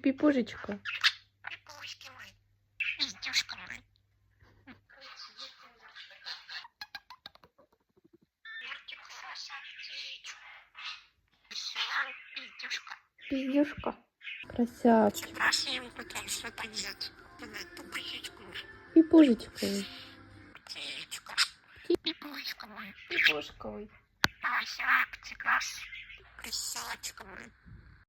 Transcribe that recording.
піпужечка. Пипуськи мой. Издюшка мой. Издюшка. Піздюшка. Красавчик. Красивый потом что пойдет. Пупусечку. Піпужечковий. Птичка. Пипуська мой. Піпушковий. Красавчик. Красавчик мой.